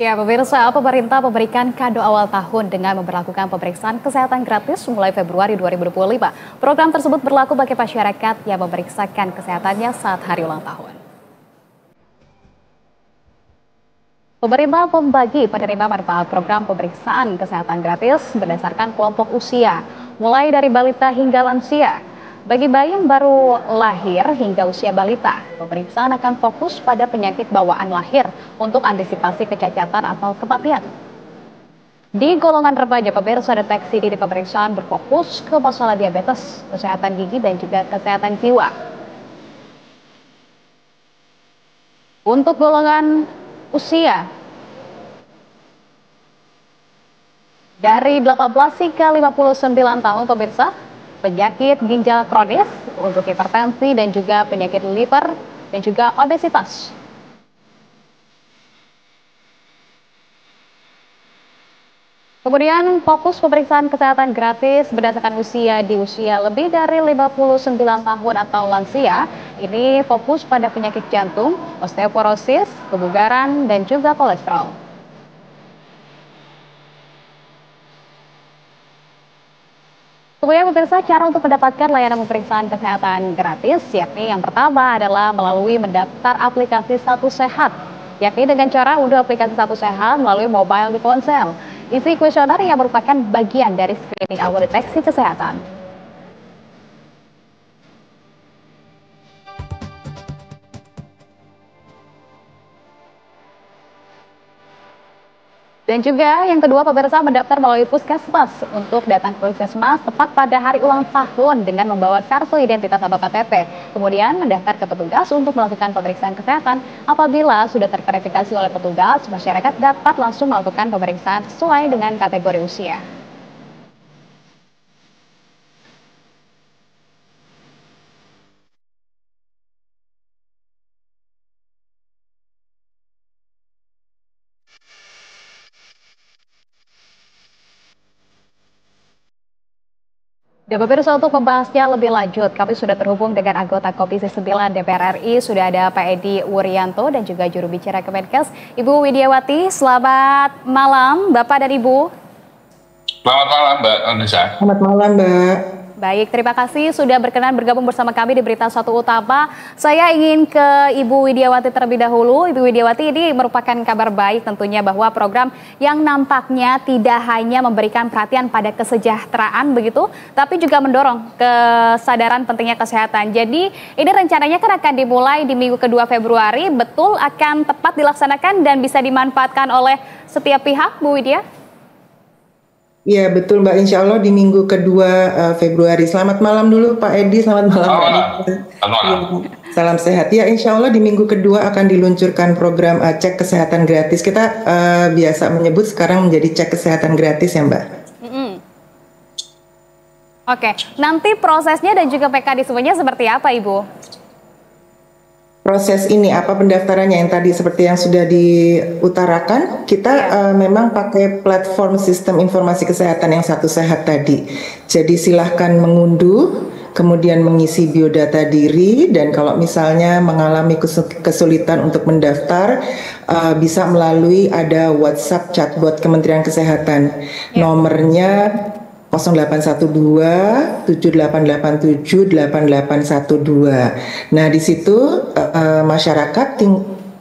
Ya, pemirsa, pemerintah memberikan kado awal tahun dengan memperlakukan pemeriksaan kesehatan gratis mulai Februari 2025. Program tersebut berlaku bagi masyarakat yang memeriksakan kesehatannya saat hari ulang tahun. Pemerintah membagi penerima manfaat program pemeriksaan kesehatan gratis berdasarkan kelompok usia, mulai dari balita hingga lansia. Bagi bayi yang baru lahir hingga usia balita, pemeriksaan akan fokus pada penyakit bawaan lahir untuk antisipasi kecacatan atau kematian. Di golongan remaja, pemirsa deteksi dini pemeriksaan berfokus ke masalah diabetes, kesehatan gigi, dan juga kesehatan jiwa. Untuk golongan usia dari 18 hingga 59 tahun, pemirsa, penyakit ginjal kronis, untuk hipertensi dan juga penyakit liver dan juga obesitas. Kemudian fokus pemeriksaan kesehatan gratis berdasarkan usia di usia lebih dari 59 tahun atau lansia. Ini fokus pada penyakit jantung, osteoporosis, kebugaran, dan juga kolesterol. Kemudian pemirsa, cara untuk mendapatkan layanan pemeriksaan kesehatan gratis, yakni yang pertama adalah melalui mendaftar aplikasi Satu Sehat, yakni dengan cara unduh aplikasi Satu Sehat melalui mobile di ponsel. Isi kuesioner yang merupakan bagian dari screening awal deteksi kesehatan. Dan juga yang kedua, pemirsa, mendaftar melalui puskesmas untuk datang ke puskesmas tepat pada hari ulang tahun dengan membawa kartu identitas atau KTP. Kemudian mendaftar ke petugas untuk melakukan pemeriksaan kesehatan. Apabila sudah terverifikasi oleh petugas, masyarakat dapat langsung melakukan pemeriksaan sesuai dengan kategori usia. Dan pemirsa, untuk membahasnya lebih lanjut, kami sudah terhubung dengan anggota Komisi 9 DPR RI, sudah ada Pak Edi Wuryanto dan juga juru bicara Kemenkes, Ibu Widiawati. Selamat malam, Bapak dan Ibu. Selamat malam, Mbak Anissa. Selamat malam, Mbak. Baik, terima kasih sudah berkenan bergabung bersama kami di Berita Satu Utama. Saya ingin ke Ibu Widiawati terlebih dahulu. Ibu Widiawati, ini merupakan kabar baik tentunya bahwa program yang nampaknya tidak hanya memberikan perhatian pada kesejahteraan begitu, tapi juga mendorong kesadaran pentingnya kesehatan. Jadi ini rencananya kan akan dimulai di minggu kedua Februari, betul akan tepat dilaksanakan dan bisa dimanfaatkan oleh setiap pihak, Bu Widya? Ya betul Mbak, insya Allah di minggu kedua Februari. Selamat malam dulu Pak Edi, selamat malam Pak Edi. Salam sehat. Ya, insya Allah di minggu kedua akan diluncurkan program cek kesehatan gratis. Kita biasa menyebut sekarang menjadi cek kesehatan gratis ya Mbak. Oke, nanti prosesnya dan juga mekanismenya seperti apa Ibu? Proses ini apa pendaftarannya yang tadi seperti yang sudah diutarakan, kita memang pakai platform sistem informasi kesehatan yang Satu Sehat tadi. Jadi silahkan mengunduh, kemudian mengisi biodata diri, dan kalau misalnya mengalami kesulitan untuk mendaftar, bisa melalui ada WhatsApp chatbot Kementerian Kesehatan. Nomornya 0812 7887 8812. Nah, di situ masyarakat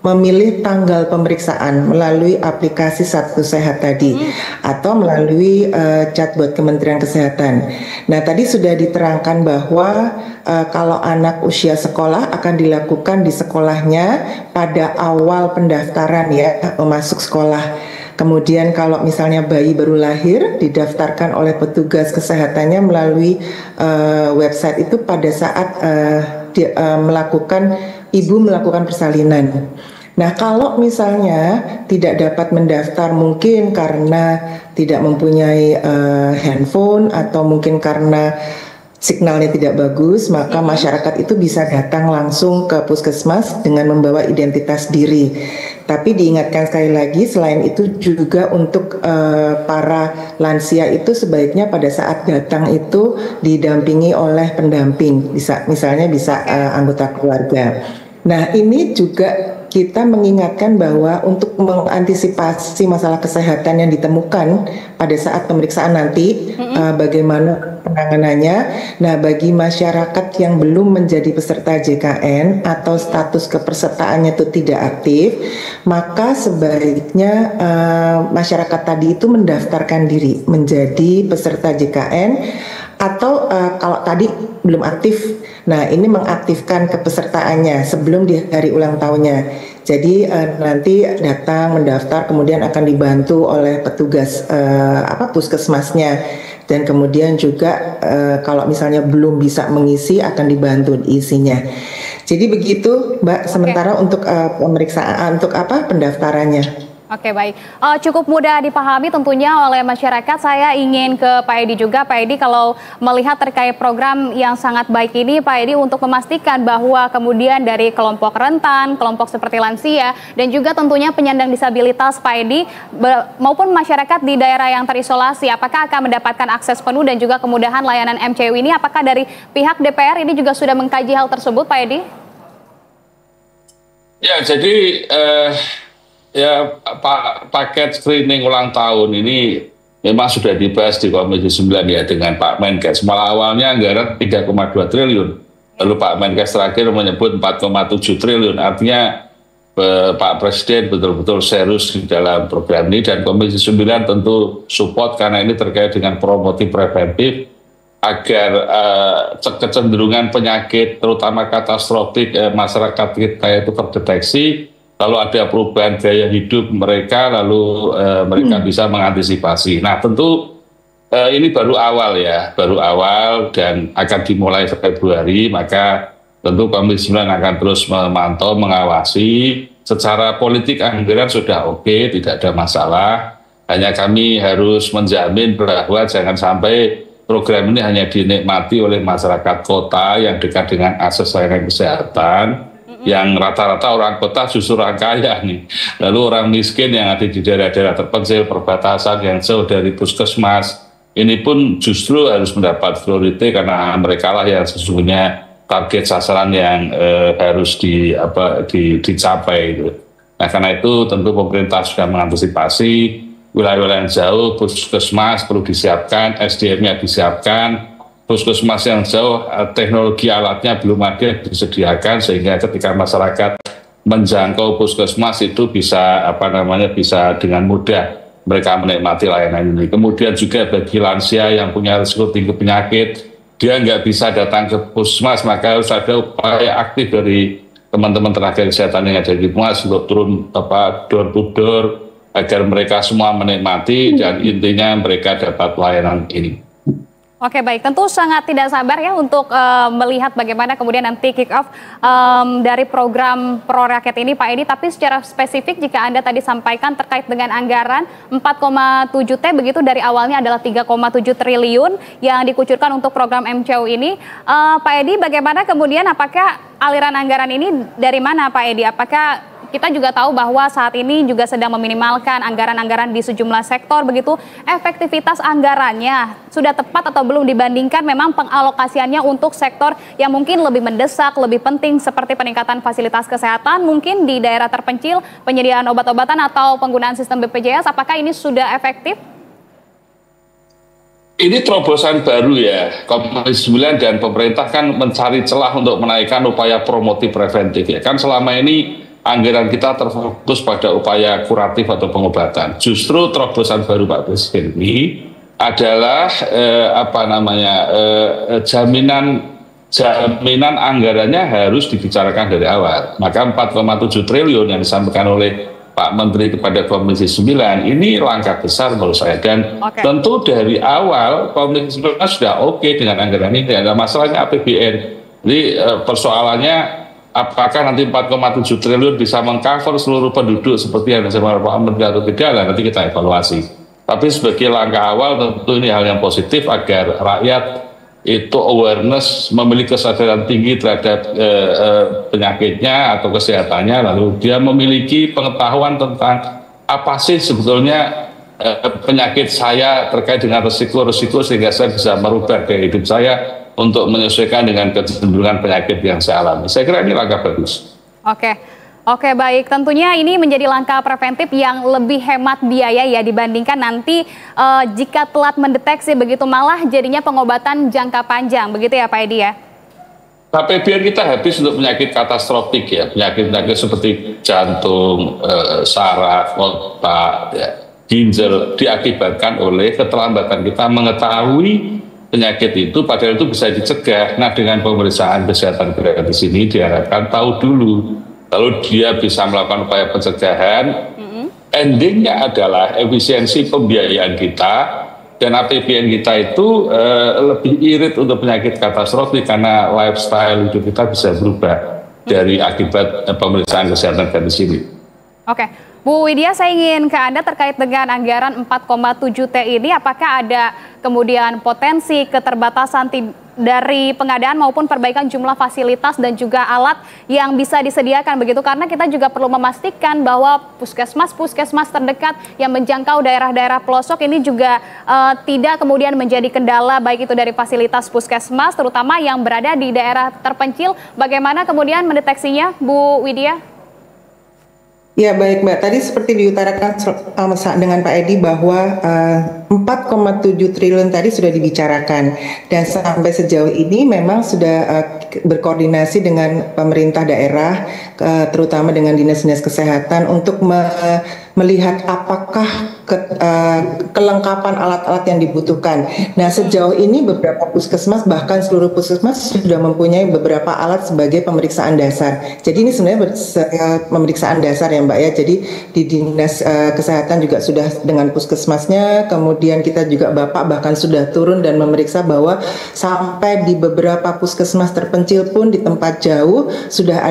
memilih tanggal pemeriksaan melalui aplikasi Satu Sehat tadi atau melalui chatbot Kementerian Kesehatan. Nah, tadi sudah diterangkan bahwa kalau anak usia sekolah akan dilakukan di sekolahnya pada awal pendaftaran ya, masuk sekolah. Kemudian kalau misalnya bayi baru lahir, didaftarkan oleh petugas kesehatannya melalui website itu pada saat ibu melakukan persalinan. Nah, kalau misalnya tidak dapat mendaftar mungkin karena tidak mempunyai handphone atau mungkin karena signalnya tidak bagus, maka masyarakat itu bisa datang langsung ke puskesmas dengan membawa identitas diri. Tapi diingatkan sekali lagi, selain itu juga untuk para lansia itu sebaiknya pada saat datang itu didampingi oleh pendamping, misalnya bisa anggota keluarga. Nah, ini juga kita mengingatkan bahwa untuk mengantisipasi masalah kesehatan yang ditemukan pada saat pemeriksaan nanti, bagaimana penanganannya. Nah, bagi masyarakat yang belum menjadi peserta JKN atau status kepesertaannya itu tidak aktif, maka sebaiknya masyarakat tadi itu mendaftarkan diri menjadi peserta JKN. Atau kalau tadi belum aktif, nah ini mengaktifkan kepesertaannya sebelum di hari ulang tahunnya. Jadi nanti datang mendaftar, kemudian akan dibantu oleh petugas puskesmasnya, dan kemudian juga kalau misalnya belum bisa mengisi akan dibantu isinya. Jadi begitu, Mbak. Sementara untuk pemeriksaan untuk pendaftarannya. Oke, baik. Cukup mudah dipahami tentunya oleh masyarakat. Saya ingin ke Pak Edi juga. Pak Edi, kalau melihat terkait program yang sangat baik ini, Pak Edi, untuk memastikan bahwa kemudian dari kelompok rentan, kelompok seperti lansia, dan juga tentunya penyandang disabilitas, Pak Edi, maupun masyarakat di daerah yang terisolasi, apakah akan mendapatkan akses penuh dan juga kemudahan layanan MCU ini? Apakah dari pihak DPR ini juga sudah mengkaji hal tersebut, Pak Edi? Ya, jadi paket screening ulang tahun ini memang sudah dibahas di Komisi 9 ya dengan Pak Menkes. Malah awalnya anggaran 3,2 triliun. Lalu Pak Menkes terakhir menyebut 4,7 triliun. Artinya Pak Presiden betul-betul serius di dalam program ini, dan Komisi 9 tentu support karena ini terkait dengan promotif preventif agar kecenderungan penyakit terutama katastrofik masyarakat kita itu terdeteksi. Lalu ada perubahan gaya hidup mereka, lalu mereka bisa mengantisipasi. Nah, tentu ini baru awal ya, baru awal dan akan dimulai Februari, maka tentu Komisi 9 akan terus memantau, mengawasi. Secara politik anggaran sudah oke, tidak ada masalah. Hanya kami harus menjamin bahwa jangan sampai program ini hanya dinikmati oleh masyarakat kota yang dekat dengan akses layanan kesehatan, yang rata-rata orang kota justru orang kaya nih. Lalu orang miskin yang ada di daerah-daerah terpencil, perbatasan yang jauh dari puskesmas, ini pun justru harus mendapat prioritas karena mereka lah yang sesungguhnya target sasaran yang harus dicapai. Nah, karena itu tentu pemerintah sudah mengantisipasi wilayah-wilayah yang jauh, puskesmas perlu disiapkan, SDM-nya disiapkan. Puskesmas yang jauh, teknologi alatnya belum ada disediakan, sehingga ketika masyarakat menjangkau puskesmas itu bisa bisa dengan mudah mereka menikmati layanan ini. Kemudian juga bagi lansia yang punya risiko tinggi penyakit, dia nggak bisa datang ke puskesmas, maka harus ada upaya aktif dari teman-teman tenaga kesehatan yang ada di puskesmas untuk turun door to door agar mereka semua menikmati dan intinya mereka dapat layanan ini. Oke, baik. Tentu sangat tidak sabar ya untuk melihat bagaimana kemudian nanti kick off dari program Pro Rakyat ini, Pak Edi. Tapi secara spesifik jika Anda tadi sampaikan terkait dengan anggaran 4,7 T begitu, dari awalnya adalah 3,7 triliun yang dikucurkan untuk program MCU ini. Pak Edi, bagaimana kemudian, apakah aliran anggaran ini dari mana, Pak Edi? Apakah kita juga tahu bahwa saat ini juga sedang meminimalkan anggaran-anggaran di sejumlah sektor begitu, efektivitas anggarannya sudah tepat atau belum dibandingkan memang pengalokasiannya untuk sektor yang mungkin lebih mendesak, lebih penting seperti peningkatan fasilitas kesehatan mungkin di daerah terpencil, penyediaan obat-obatan atau penggunaan sistem BPJS, apakah ini sudah efektif? Ini terobosan baru ya, Komisi 9 dan pemerintah kan mencari celah untuk menaikkan upaya promotif preventif ya. Kan selama ini anggaran kita terfokus pada upaya kuratif atau pengobatan. Justru terobosan baru Pak Presiden ini adalah jaminan anggarannya harus dibicarakan dari awal. Maka 4,7 triliun yang disampaikan oleh Pak Menteri kepada Komisi 9 ini langkah besar menurut saya, dan tentu dari awal Komisi 9 sudah oke dengan anggaran ini. Ada masalahnya APBN. Jadi persoalannya apakah nanti 4,7 triliun bisa mengcover seluruh penduduk seperti yang disampaikan Pak Menteri atau tidak, nanti kita evaluasi. Tapi sebagai langkah awal tentu ini hal yang positif agar rakyat itu awareness, memiliki kesadaran tinggi terhadap penyakitnya atau kesehatannya, lalu dia memiliki pengetahuan tentang apa sih sebetulnya penyakit saya terkait dengan resiko-resiko, sehingga saya bisa merubah gaya hidup saya untuk menyesuaikan dengan kecenderungan penyakit yang saya alami. Saya kira ini langkah bagus. Oke. Oke, baik. Tentunya ini menjadi langkah preventif yang lebih hemat biaya ya dibandingkan nanti jika telat mendeteksi begitu malah jadinya pengobatan jangka panjang. Begitu ya Pak Edi ya? APBN kita habis untuk penyakit katastrofik ya, penyakit-penyakit seperti jantung, saraf, otak, ya, ginjal diakibatkan oleh keterlambatan kita mengetahui penyakit itu, padahal itu bisa dicegah. Nah, dengan pemeriksaan kesehatan gratis ini diharapkan tahu dulu. Lalu dia bisa melakukan upaya pencegahan. Endingnya adalah efisiensi pembiayaan kita dan APBN kita itu lebih irit untuk penyakit katastrofi karena lifestyle hidup kita bisa berubah dari akibat pemeriksaan kesehatan gratis ini. Oke, Bu Widya, saya ingin ke Anda terkait dengan anggaran 4,7 T ini, apakah ada kemudian potensi keterbatasan dari pengadaan maupun perbaikan jumlah fasilitas dan juga alat yang bisa disediakan begitu, karena kita juga perlu memastikan bahwa puskesmas terdekat yang menjangkau daerah-daerah pelosok ini juga tidak kemudian menjadi kendala baik itu dari fasilitas puskesmas terutama yang berada di daerah terpencil. Bagaimana kemudian mendeteksinya, Bu Widya? Ya baik Mbak, tadi seperti diutarakan dengan Pak Edi bahwa 4,7 triliun tadi sudah dibicarakan dan sampai sejauh ini memang sudah berkoordinasi dengan pemerintah daerah, terutama dengan dinas-dinas kesehatan untuk melihat apakah kelengkapan alat-alat yang dibutuhkan. Nah sejauh ini beberapa puskesmas bahkan seluruh puskesmas sudah mempunyai beberapa alat sebagai pemeriksaan dasar. Jadi ini sebenarnya pemeriksaan dasar ya Mbak ya. Jadi di dinas kesehatan juga sudah dengan puskesmasnya, kemudian kita juga Bapak bahkan sudah turun dan memeriksa bahwa sampai di beberapa puskesmas terpencil pun di tempat jauh sudah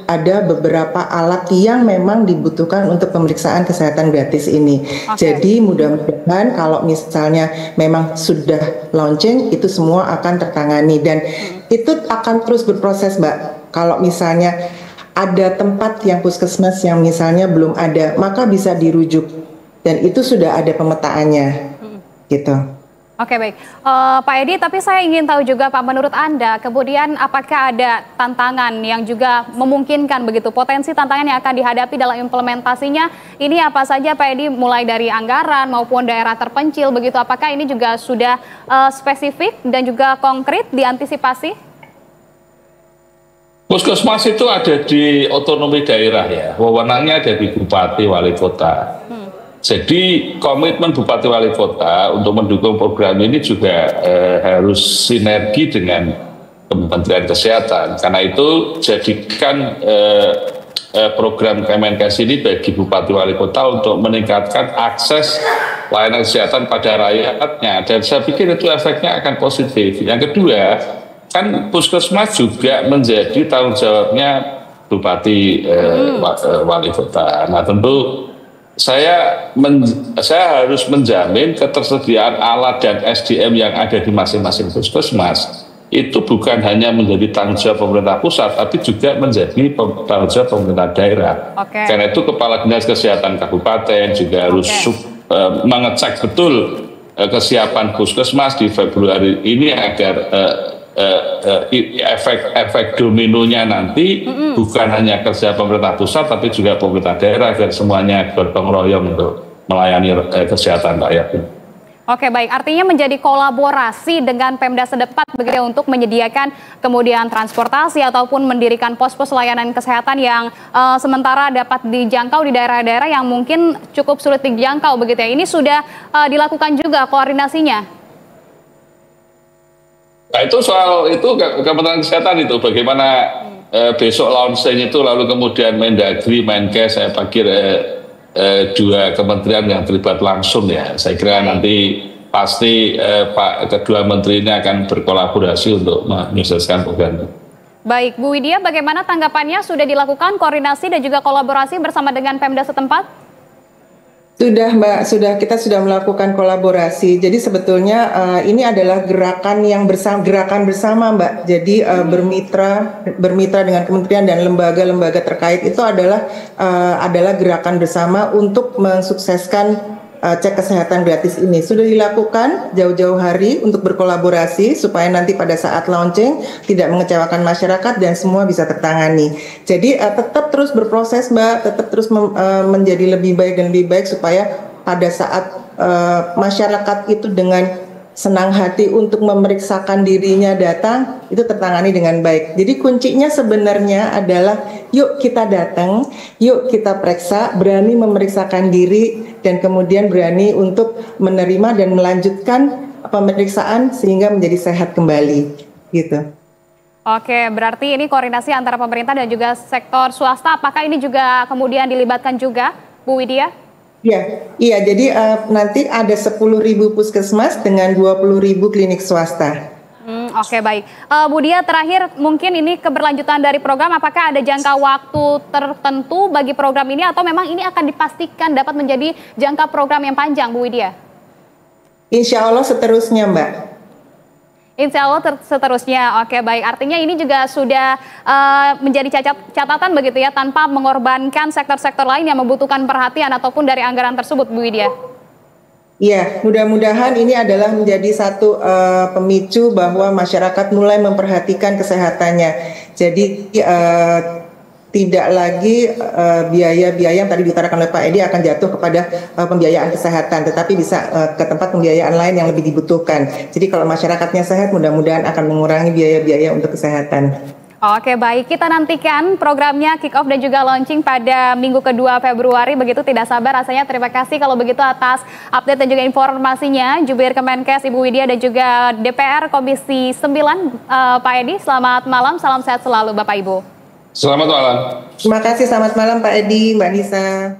ada beberapa alat yang memang dibutuhkan untuk pemeriksaan kesehatan gratis ini. Jadi mudah-mudahan kalau misalnya memang sudah launching itu semua akan tertangani dan itu akan terus berproses Mbak. Kalau misalnya ada tempat yang puskesmas yang misalnya belum ada, maka bisa dirujuk dan itu sudah ada pemetaannya gitu. Oke baik, Pak Edi, tapi saya ingin tahu juga Pak, menurut Anda kemudian apakah ada tantangan yang juga memungkinkan begitu, potensi tantangan yang akan dihadapi dalam implementasinya ini apa saja Pak Edi, mulai dari anggaran maupun daerah terpencil begitu, apakah ini juga sudah spesifik dan juga konkret diantisipasi? Puskesmas itu ada di otonomi daerah ya, wewenangnya ada di bupati wali kota. Jadi komitmen Bupati Wali Kota untuk mendukung program ini juga harus sinergi dengan Kementerian Kesehatan. Karena itu jadikan program Kemenkes ini bagi Bupati Wali Kota untuk meningkatkan akses layanan kesehatan pada rakyatnya. Dan saya pikir itu efeknya akan positif. Yang kedua, kan puskesmas juga menjadi tanggung jawabnya Bupati Wali Kota. Nah tentu saya harus menjamin ketersediaan alat dan SDM yang ada di masing-masing puskesmas itu bukan hanya menjadi tanggung jawab pemerintah pusat, tapi juga menjadi tanggung jawab pemerintah daerah. Karena itu Kepala Dinas Kesehatan Kabupaten juga harus mengecek betul kesiapan puskesmas di Februari ini agar efek dominonya nanti bukan hanya kerja pemerintah pusat tapi juga pemerintah daerah agar semuanya bergotong royong untuk melayani kesehatan rakyat. Oke baik, artinya menjadi kolaborasi dengan Pemda setempat begitu untuk menyediakan kemudian transportasi ataupun mendirikan pos-pos layanan kesehatan yang sementara dapat dijangkau di daerah-daerah yang mungkin cukup sulit dijangkau begitu ya. Ini sudah dilakukan juga koordinasinya. Nah itu soal itu Kementerian Kesehatan itu bagaimana besok launching itu lalu kemudian Mendagri, Menkes, saya pikir dua kementerian yang terlibat langsung ya. Saya kira nanti pasti kedua menteri ini akan berkolaborasi untuk menyukseskan program. Baik, Bu Widya, bagaimana tanggapannya? Sudah dilakukan koordinasi dan juga kolaborasi bersama dengan Pemda setempat? Sudah Mbak, kita sudah melakukan kolaborasi. Jadi sebetulnya ini adalah gerakan bersama Mbak. Jadi bermitra dengan kementerian dan lembaga-lembaga terkait itu adalah gerakan bersama untuk mensukseskan cek kesehatan gratis ini sudah dilakukan jauh-jauh hari untuk berkolaborasi supaya nanti pada saat launching tidak mengecewakan masyarakat dan semua bisa tertangani. Jadi tetap terus berproses Mbak, tetap terus menjadi lebih baik dan lebih baik supaya pada saat masyarakat itu dengan senang hati untuk memeriksakan dirinya datang, itu tertangani dengan baik. Jadi kuncinya sebenarnya adalah yuk kita datang, yuk kita periksa, berani memeriksakan diri, dan kemudian berani untuk menerima dan melanjutkan pemeriksaan sehingga menjadi sehat kembali. Gitu. Oke, berarti ini koordinasi antara pemerintah dan juga sektor swasta. Apakah ini juga kemudian dilibatkan juga, Bu Widya? Iya, jadi nanti ada 10.000 puskesmas dengan 20.000 klinik swasta. Oke, baik. Bu Dia, terakhir mungkin ini keberlanjutan dari program, apakah ada jangka waktu tertentu bagi program ini atau memang ini akan dipastikan dapat menjadi jangka program yang panjang, Bu Widya? Insya Allah seterusnya, Mbak. Insya Allah seterusnya. Oke, baik. Artinya ini juga sudah menjadi catatan begitu ya, tanpa mengorbankan sektor-sektor lain yang membutuhkan perhatian ataupun dari anggaran tersebut, Bu Widya. Iya, mudah-mudahan ini adalah menjadi satu pemicu bahwa masyarakat mulai memperhatikan kesehatannya. Jadi tidak lagi biaya-biaya yang tadi diutarakan oleh Pak Edi akan jatuh kepada pembiayaan kesehatan, tetapi bisa ke tempat pembiayaan lain yang lebih dibutuhkan. Jadi kalau masyarakatnya sehat, mudah-mudahan akan mengurangi biaya-biaya untuk kesehatan. Oke, baik. Kita nantikan programnya kick off dan juga launching pada minggu kedua Februari. Begitu tidak sabar rasanya. Terima kasih kalau begitu atas update dan juga informasinya. Jubir Kemenkes Ibu Widya dan juga DPR Komisi 9 Pak Edi. Selamat malam, salam sehat selalu Bapak Ibu. Selamat malam. Terima kasih, selamat malam Pak Edi, Mbak Nisa.